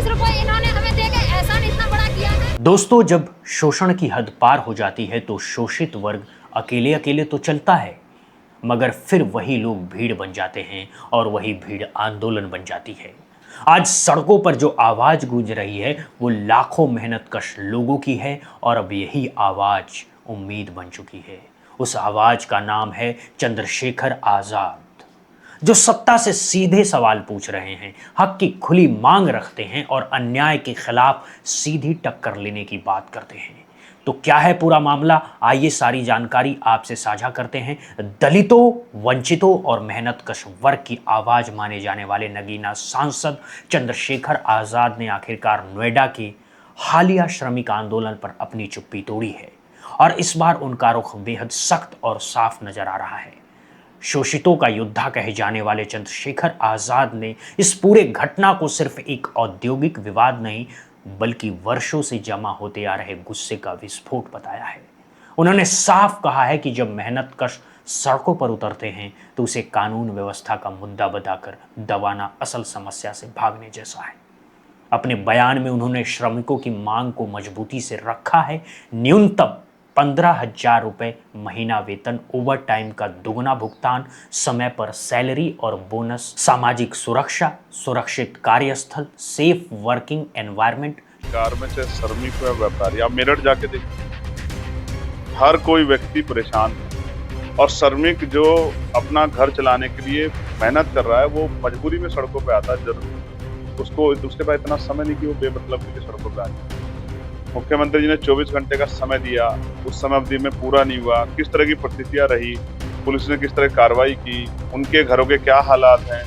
₹20 इन्होंने हमें दे के एहसान इतना बड़ा किया है। दोस्तों, जब शोषण की हद पार हो जाती है तो शोषित वर्ग अकेले अकेले तो चलता है, मगर फिर वही लोग भीड़ बन जाते हैं और वही भीड़ आंदोलन बन जाती है। आज सड़कों पर जो आवाज गूंज रही है वो लाखों मेहनतकश लोगों की है और अब यही आवाज उम्मीद बन चुकी है। उस आवाज का नाम है चंद्रशेखर आजाद, जो सत्ता से सीधे सवाल पूछ रहे हैं, हक की खुली मांग रखते हैं और अन्याय के खिलाफ सीधी टक्कर लेने की बात करते हैं। तो क्या है पूरा मामला, आइए सारी जानकारी आपसे साझा करते हैं। दलितों, वंचितों और मेहनतकश वर्ग की आवाज माने जाने वाले नगीना सांसद चंद्रशेखर आजाद ने आखिरकार नोएडा के हालिया श्रमिक आंदोलन पर अपनी चुप्पी तोड़ी है और इस बार उनका रुख बेहद सख्त और साफ नजर आ रहा है। शोषितों का योद्धा कहे जाने वाले चंद्रशेखर आजाद ने इस पूरे घटना को सिर्फ एक औद्योगिक विवाद नहीं बल्कि वर्षों से जमा होते आ रहे गुस्से का विस्फोट बताया है। उन्होंने साफ कहा है कि जब मेहनतकश सड़कों पर उतरते हैं तो उसे कानून व्यवस्था का मुद्दा बताकर दबाना असल समस्या से भागने जैसा है। अपने बयान में उन्होंने श्रमिकों की मांग को मजबूती से रखा है। न्यूनतम 15,000 रुपये महीना वेतन, ओवर टाइम का दुगना भुगतान, समय पर सैलरी और बोनस, सामाजिक सुरक्षा, सुरक्षित कार्यस्थल, सेफ वर्किंग एनवायरनमेंट। कार में चाहे श्रमिक या व्यापारी, आप मेरठ जाके देखिए, हर कोई व्यक्ति परेशान है और श्रमिक जो अपना घर चलाने के लिए मेहनत कर रहा है वो मजबूरी में सड़कों पे आता है। जरूर उसको उसके पास इतना समय नहीं कि वो बेमतलब के सड़कों पे आ जाए। मुख्यमंत्री जी ने 24 घंटे का समय दिया, उस समय अवधि में पूरा नहीं हुआ। किस तरह की प्रतिक्रिया रही, पुलिस ने किस तरह कार्रवाई की, उनके घरों के क्या हालात हैं,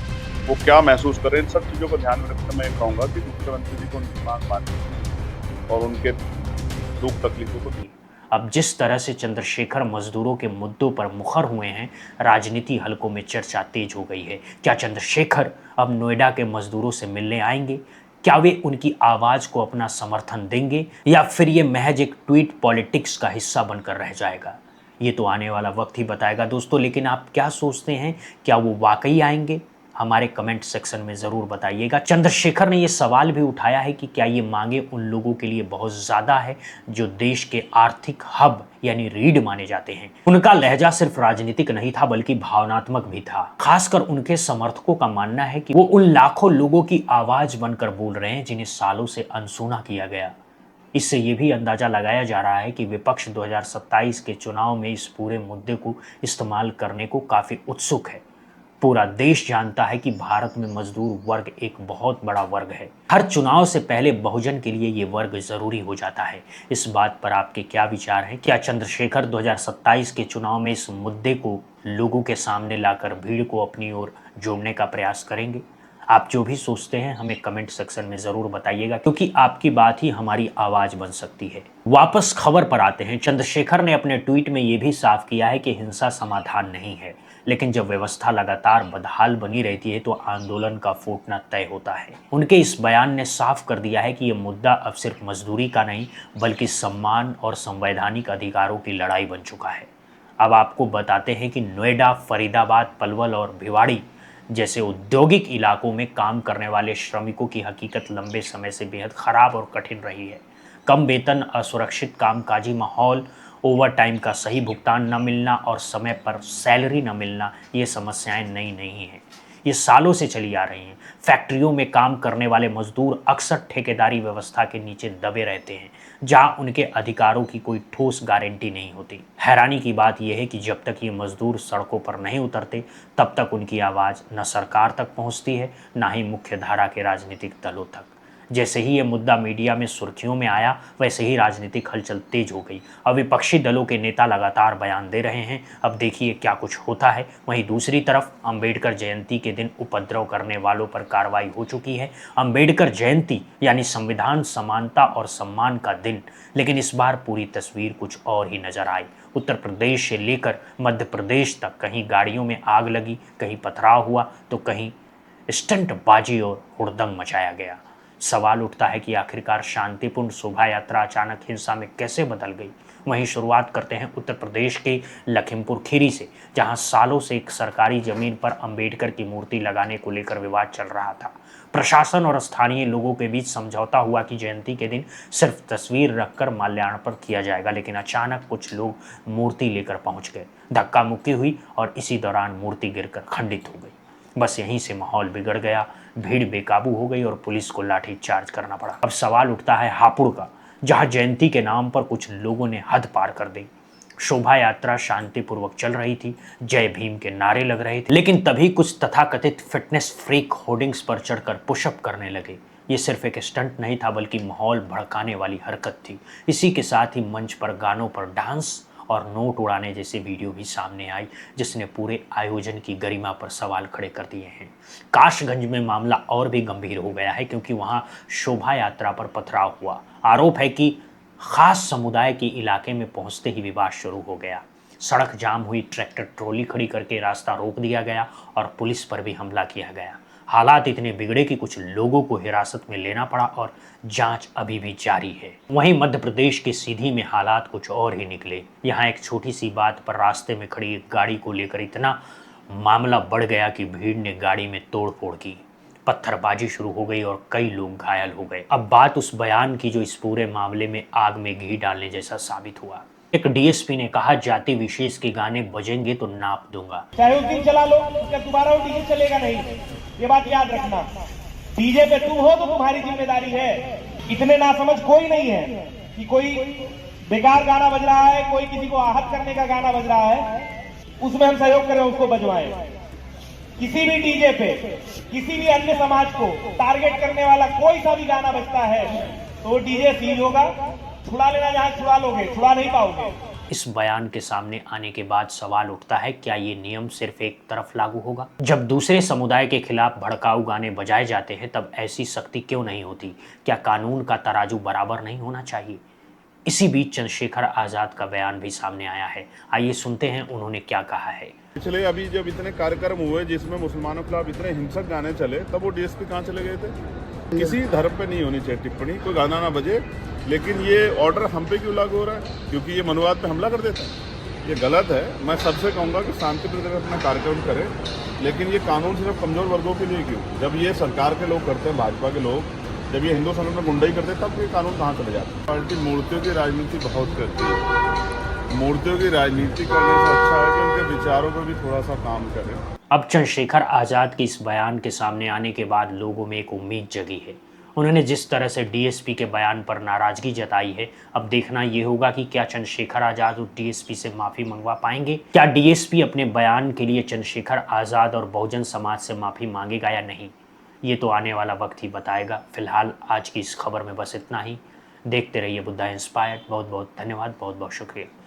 वो क्या महसूस कर रहे हैं, इन सब चीज़ों को ध्यान में रखकर मैं कहूँगा कि मुख्यमंत्री जी को उनकी मांग मानी और उनके दुख तकलीफों को दी। अब जिस तरह से चंद्रशेखर मजदूरों के मुद्दों पर मुखर हुए हैं, राजनीति हलकों में चर्चा तेज हो गई है। क्या चंद्रशेखर अब नोएडा के मजदूरों से मिलने आएंगे? क्या वे उनकी आवाज को अपना समर्थन देंगे या फिर ये महज एक ट्वीट पॉलिटिक्स का हिस्सा बनकर रह जाएगा? ये तो आने वाला वक्त ही बताएगा दोस्तों, लेकिन आप क्या सोचते हैं, क्या वो वाकई आएंगे? हमारे कमेंट सेक्शन में ज़रूर बताइएगा। चंद्रशेखर ने ये सवाल भी उठाया है कि क्या ये मांगे उन लोगों के लिए बहुत ज़्यादा है जो देश के आर्थिक हब यानी रीढ़ माने जाते हैं। उनका लहजा सिर्फ राजनीतिक नहीं था बल्कि भावनात्मक भी था। खासकर उनके समर्थकों का मानना है कि वो उन लाखों लोगों की आवाज़ बनकर बोल रहे हैं जिन्हें सालों से अनसुना किया गया। इससे ये भी अंदाजा लगाया जा रहा है कि विपक्ष 2027 के चुनाव में इस पूरे मुद्दे को इस्तेमाल करने को काफ़ी उत्सुक है। पूरा देश जानता है कि भारत में मजदूर वर्ग एक बहुत बड़ा वर्ग है। हर चुनाव से पहले बहुजन के लिए ये वर्ग जरूरी हो जाता है। इस बात पर आपके क्या विचार हैं? क्या चंद्रशेखर 2027 के चुनाव में इस मुद्दे को लोगों के सामने लाकर भीड़ को अपनी ओर जोड़ने का प्रयास करेंगे? आप जो भी सोचते हैं हमें कमेंट सेक्शन में ज़रूर बताइएगा, क्योंकि आपकी बात ही हमारी आवाज़ बन सकती है। वापस खबर पर आते हैं। चंद्रशेखर ने अपने ट्वीट में ये भी साफ किया है कि हिंसा समाधान नहीं है, लेकिन जब व्यवस्था लगातार बदहाल बनी रहती है तो आंदोलन का फूटना तय होता है। उनके इस बयान ने साफ कर दिया है कि ये मुद्दा अब सिर्फ मजदूरी का नहीं बल्कि सम्मान और संवैधानिक अधिकारों की लड़ाई बन चुका है। अब आपको बताते हैं कि नोएडा, फरीदाबाद, पलवल और भिवाड़ी जैसे औद्योगिक इलाकों में काम करने वाले श्रमिकों की हकीकत लंबे समय से बेहद ख़राब और कठिन रही है। कम वेतन, असुरक्षित कामकाजी माहौल, ओवर टाइम का सही भुगतान न मिलना और समय पर सैलरी न मिलना, ये समस्याएं नई नहीं हैं। ये सालों से चली आ रही हैं। फैक्ट्रियों में काम करने वाले मजदूर अक्सर ठेकेदारी व्यवस्था के नीचे दबे रहते हैं, जहां उनके अधिकारों की कोई ठोस गारंटी नहीं होती। हैरानी की बात यह है कि जब तक ये मजदूर सड़कों पर नहीं उतरते तब तक उनकी आवाज़ न सरकार तक पहुंचती है, न ही मुख्य धारा के राजनीतिक दलों तक। जैसे ही ये मुद्दा मीडिया में सुर्खियों में आया वैसे ही राजनीतिक हलचल तेज हो गई। अब विपक्षी दलों के नेता लगातार बयान दे रहे हैं। अब देखिए क्या कुछ होता है। वहीं दूसरी तरफ अंबेडकर जयंती के दिन उपद्रव करने वालों पर कार्रवाई हो चुकी है। अंबेडकर जयंती यानी संविधान, समानता और सम्मान का दिन, लेकिन इस बार पूरी तस्वीर कुछ और ही नजर आई। उत्तर प्रदेश से लेकर मध्य प्रदेश तक कहीं गाड़ियों में आग लगी, कहीं पथराव हुआ तो कहीं स्टंटबाजी और हुड़दंग मचाया गया। सवाल उठता है कि आखिरकार शांतिपूर्ण शोभा यात्रा अचानक हिंसा में कैसे बदल गई। वहीं शुरुआत करते हैं उत्तर प्रदेश के लखीमपुर खीरी से, जहां सालों से एक सरकारी जमीन पर अंबेडकर की मूर्ति लगाने को लेकर विवाद चल रहा था। प्रशासन और स्थानीय लोगों के बीच समझौता हुआ कि जयंती के दिन सिर्फ तस्वीर रखकर माल्यार्पण किया जाएगा, लेकिन अचानक कुछ लोग मूर्ति लेकर पहुंच गए। धक्का मुक्की हुई और इसी दौरान मूर्ति गिरकर खंडित हो गई। बस यहीं से माहौल बिगड़ गया, भीड़ बेकाबू हो गई और पुलिस को लाठीचार्ज करना पड़ा। अब सवाल उठता है हापुड़ का, जहां जयंती के नाम पर कुछ लोगों ने हद पार कर दी। शोभा यात्रा शांतिपूर्वक चल रही थी, जय भीम के नारे लग रहे थे, लेकिन तभी कुछ तथाकथित फिटनेस फ्रीक होर्डिंग्स पर चढ़कर पुशअप करने लगे। ये सिर्फ एक स्टंट नहीं था, बल्कि माहौल भड़काने वाली हरकत थी। इसी के साथ ही मंच पर गानों पर डांस और नोट उड़ाने जैसी वीडियो भी सामने आई, जिसने पूरे आयोजन की गरिमा पर सवाल खड़े कर दिए हैं। काशगंज में मामला और भी गंभीर हो गया है, क्योंकि वहां शोभा यात्रा पर पथराव हुआ। आरोप है कि खास समुदाय के इलाके में पहुंचते ही विवाद शुरू हो गया। सड़क जाम हुई, ट्रैक्टर ट्रॉली खड़ी करके रास्ता रोक दिया गया और पुलिस पर भी हमला किया गया। हालात इतने बिगड़े कि कुछ लोगों को हिरासत में लेना पड़ा और जांच अभी भी जारी है। वहीं मध्य प्रदेश के सीधी में हालात कुछ और ही निकले। यहाँ एक छोटी सी बात पर रास्ते में खड़ी एक गाड़ी को लेकर इतना मामला बढ़ गया कि भीड़ ने गाड़ी में तोड़फोड़ की, पत्थरबाजी शुरू हो गई और कई लोग घायल हो गए। अब बात उस बयान की जो इस पूरे मामले में आग में घी डालने जैसा साबित हुआ। एक डीएसपी ने कहा, जाति विशेष के गाने बजेंगे तो नाप दूंगा। चाहे उस दिन चला लो, उसका दोबारा वो डीजे चलेगा नहीं, ये बात याद रखना। डीजे पे तुम हो तो तुम्हारी जिम्मेदारी है। इतने नासमझ कोई नहीं है कि कोई बेकार गाना बज रहा है, कोई किसी को आहत करने का गाना बज रहा है, उसमें हम सहयोग करें, उसको बजवाएं। किसी भी डीजे पे किसी भी अन्य समाज को टारगेट करने वाला कोई सा भी गाना बजता है तो वो डीजे सीज होगा। छुड़ा लेना जहां छुड़ा लोगे, छुड़ा नहीं पाओगे। इस बयान के सामने आने के बाद सवाल उठता है, क्या ये नियम सिर्फ एक तरफ लागू होगा? जब दूसरे समुदाय के खिलाफ भड़काऊ गाने बजाए जाते हैं तब ऐसी सख्ती क्यों नहीं होती? क्या कानून का तराजू बराबर नहीं होना चाहिए? इसी बीच चंद्रशेखर आजाद का बयान भी सामने आया है। आइए सुनते हैं उन्होंने क्या कहा है। पिछले अभी जब इतने कार्यक्रम हुए जिसमें मुसलमानों के खिलाफ इतने हिंसक गाने चले, तब वो डीएसपी कहाँ चले गए थे? किसी धर्म पे नहीं होनी चाहिए टिप्पणी, कोई गाना ना बजे, लेकिन ये ऑर्डर हम पे क्यों लागू हो रहा है? क्योंकि ये मनुवाद पे हमला कर देता है, ये गलत है। मैं सबसे कहूँगा कि शांतिपूर्ण अपना कार्यक्रम करें, लेकिन ये कानून सिर्फ कमजोर वर्गों के लिए क्यों? जब ये सरकार के लोग करते हैं, भाजपा के लोग, जब ये हिंदू संगठन में गुंडाई करते हैं, तब ये कानून कहाँ चले जाते हैं? पार्टी मूर्तियों की राजनीति बहुत करती है। मूर्तियों की राजनीति करने से अच्छा है कि उनके विचारों पर भी थोड़ा सा काम करें। अब चंद्रशेखर आजाद के इस बयान के सामने आने के बाद लोगों में एक उम्मीद जगी है। उन्होंने जिस तरह से डीएसपी के बयान पर नाराजगी जताई है, अब देखना ये होगा कि क्या चंद्रशेखर आजाद उस डीएसपी से माफी मंगवा पाएंगे। क्या डीएसपी अपने बयान के लिए चंद्रशेखर आजाद और बहुजन समाज से माफी मांगेगा या नहीं, ये तो आने वाला वक्त ही बताएगा। फिलहाल आज की इस खबर में बस इतना ही। देखते रहिए बुद्धा इंस्पायर्ड। बहुत बहुत धन्यवाद, बहुत बहुत शुक्रिया।